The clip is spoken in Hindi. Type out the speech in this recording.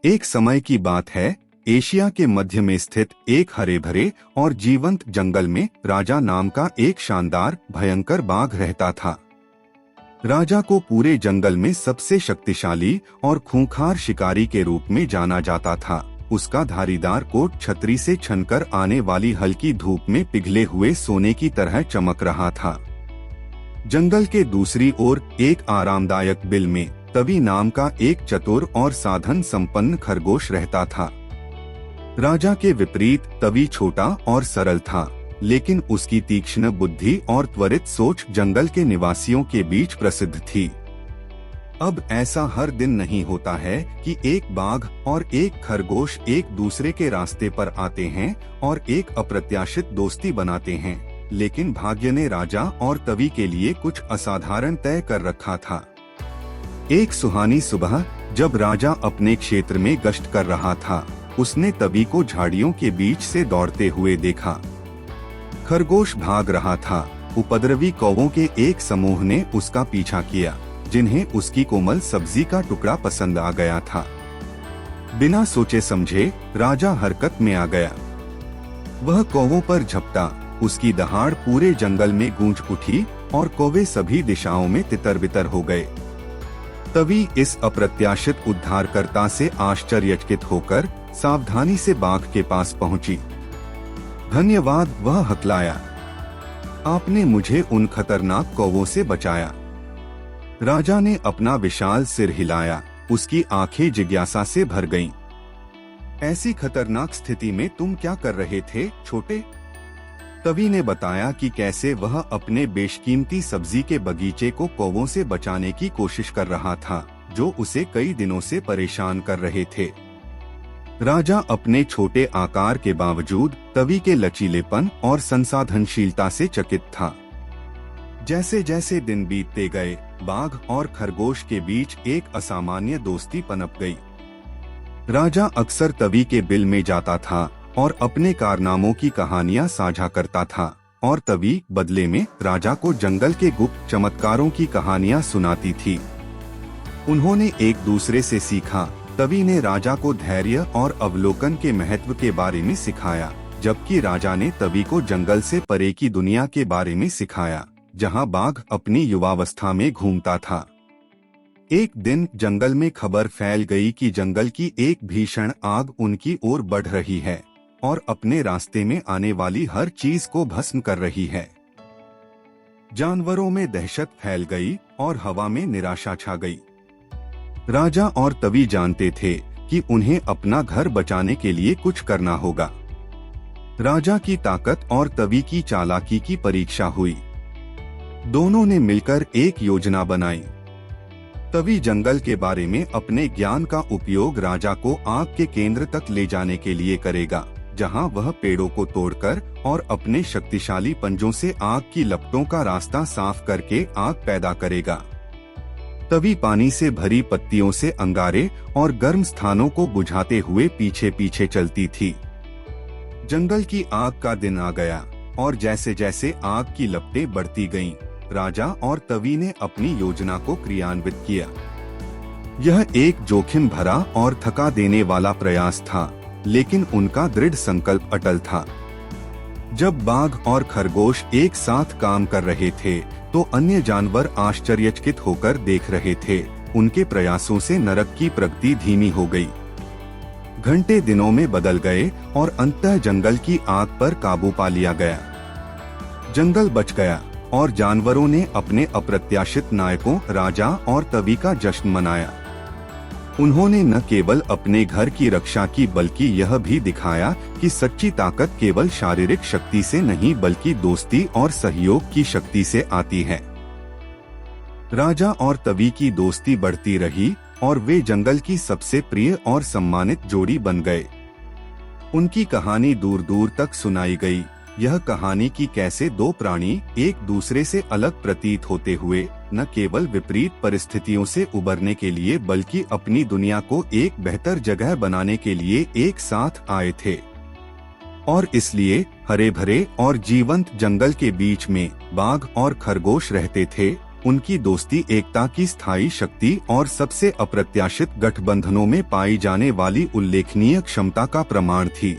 एक समय की बात है, एशिया के मध्य में स्थित एक हरे भरे और जीवंत जंगल में राजा नाम का एक शानदार भयंकर बाघ रहता था। राजा को पूरे जंगल में सबसे शक्तिशाली और खूंखार शिकारी के रूप में जाना जाता था। उसका धारीदार कोट छतरी से छनकर आने वाली हल्की धूप में पिघले हुए सोने की तरह चमक रहा था। जंगल के दूसरी ओर एक आरामदायक बिल में तवी नाम का एक चतुर और साधन संपन्न खरगोश रहता था। राजा के विपरीत तवी छोटा और सरल था, लेकिन उसकी तीक्ष्ण बुद्धि और त्वरित सोच जंगल के निवासियों के बीच प्रसिद्ध थी। अब ऐसा हर दिन नहीं होता है कि एक बाघ और एक खरगोश एक दूसरे के रास्ते पर आते हैं और एक अप्रत्याशित दोस्ती बनाते हैं, लेकिन भाग्य ने राजा और तवी के लिए कुछ असाधारण तय कर रखा था। एक सुहानी सुबह जब राजा अपने क्षेत्र में गश्त कर रहा था, उसने तवी को झाड़ियों के बीच से दौड़ते हुए देखा। खरगोश भाग रहा था। उपद्रवी कौवों के एक समूह ने उसका पीछा किया, जिन्हें उसकी कोमल सब्जी का टुकड़ा पसंद आ गया था। बिना सोचे समझे राजा हरकत में आ गया। वह कौवों पर झपटा। उसकी दहाड़ पूरे जंगल में गूंज उठी और कौवे सभी दिशाओं में तितर-बितर हो गए। तभी इस अप्रत्याशित उद्धारकर्ता से आश्चर्यचकित होकर सावधानी से बाघ के पास पहुंची। धन्यवाद, वह हकलाया। आपने मुझे उन खतरनाक कौवों से बचाया। राजा ने अपना विशाल सिर हिलाया। उसकी आंखें जिज्ञासा से भर गईं। ऐसी खतरनाक स्थिति में तुम क्या कर रहे थे, छोटे? तवी ने बताया कि कैसे वह अपने बेशकीमती सब्जी के बगीचे को कौवों से बचाने की कोशिश कर रहा था, जो उसे कई दिनों से परेशान कर रहे थे। राजा अपने छोटे आकार के बावजूद तवी के लचीलेपन और संसाधनशीलता से चकित था। जैसे जैसे दिन बीतते गए, बाघ और खरगोश के बीच एक असामान्य दोस्ती पनप गई। राजा अक्सर तवी के बिल में जाता था और अपने कारनामों की कहानियां साझा करता था, और तवी बदले में राजा को जंगल के गुप्त चमत्कारों की कहानियां सुनाती थी। उन्होंने एक दूसरे से सीखा। तवी ने राजा को धैर्य और अवलोकन के महत्व के बारे में सिखाया, जबकि राजा ने तवी को जंगल से परे की दुनिया के बारे में सिखाया, जहां बाघ अपनी युवावस्था में घूमता था। एक दिन जंगल में खबर फैल गई कि जंगल की एक भीषण आग उनकी ओर बढ़ रही है और अपने रास्ते में आने वाली हर चीज को भस्म कर रही है। जानवरों में दहशत फैल गई और हवा में निराशा छा गई। राजा और तवी जानते थे कि उन्हें अपना घर बचाने के लिए कुछ करना होगा। राजा की ताकत और तवी की चालाकी की परीक्षा हुई। दोनों ने मिलकर एक योजना बनाई। तवी जंगल के बारे में अपने ज्ञान का उपयोग राजा को आग के केंद्र तक ले जाने के लिए करेगा, जहां वह पेड़ों को तोड़कर और अपने शक्तिशाली पंजों से आग की लपटों का रास्ता साफ करके आग पैदा करेगा। तवी पानी से भरी पत्तियों से अंगारे और गर्म स्थानों को बुझाते हुए पीछे पीछे चलती थी। जंगल की आग का दिन आ गया और जैसे जैसे आग की लपटें बढ़ती गईं, राजा और तवी ने अपनी योजना को क्रियान्वित किया। यह एक जोखिम भरा और थका देने वाला प्रयास था, लेकिन उनका दृढ़ संकल्प अटल था। जब बाघ और खरगोश एक साथ काम कर रहे थे, तो अन्य जानवर आश्चर्यचकित होकर देख रहे थे। उनके प्रयासों से नरक की प्रगति धीमी हो गई। घंटे दिनों में बदल गए और अंततः जंगल की आग पर काबू पा लिया गया। जंगल बच गया और जानवरों ने अपने अप्रत्याशित नायकों राजा और तवी का जश्न मनाया। उन्होंने न केवल अपने घर की रक्षा की, बल्कि यह भी दिखाया कि सच्ची ताकत केवल शारीरिक शक्ति से नहीं, बल्कि दोस्ती और सहयोग की शक्ति से आती है। राजा और तवी की दोस्ती बढ़ती रही और वे जंगल की सबसे प्रिय और सम्मानित जोड़ी बन गए। उनकी कहानी दूर दूर तक सुनाई गई। यह कहानी कि कैसे दो प्राणी एक दूसरे से अलग प्रतीत होते हुए न केवल विपरीत परिस्थितियों से उबरने के लिए, बल्कि अपनी दुनिया को एक बेहतर जगह बनाने के लिए एक साथ आए थे। और इसलिए हरे भरे और जीवंत जंगल के बीच में बाघ और खरगोश रहते थे, उनकी दोस्ती एकता की स्थायी शक्ति और सबसे अप्रत्याशित गठबंधनों में पाई जाने वाली उल्लेखनीय क्षमता का प्रमाण थी।